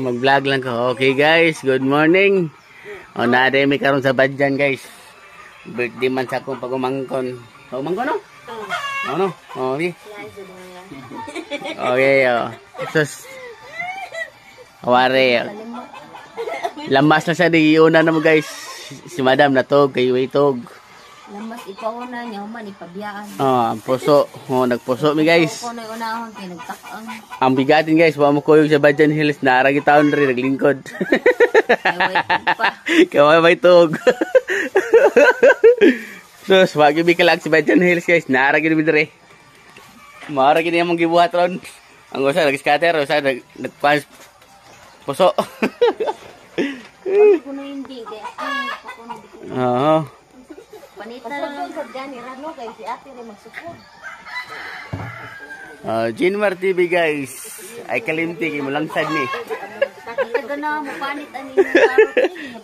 Mag-vlog lang ko. Okay guys, good morning. O naade mi karon sa Badjan guys. Birthday man sa akong pagumangkon. Umangkon no? Ano? Okay. Okay, sus. Aware. Lamas na siya di una na mo guys. Si Madam natog kay itog. Lamas ikaw na niya man ipabiyaan. Puso. Nagpuso mi guys. Ako na unahon kay nagtakang. Ang bigatin guys, wa mo koyog sa Badjan Hills, naaragi taon rin naglingkod. Kaway may tog. Sus, wag yung bikalag si Badjan Hills guys, naaragi rin dire. Maaragi niya mong gibuhat ron. Ang usa nag-scatter, usa nagpas puso. Ko na hindi kay ako na dito. Oo. Panita lang sa gani rano kay si ate rin magsukod. Jinmar TV guys. Ay kalimti kay mo lang sad ni. Taga na mo panit ani mo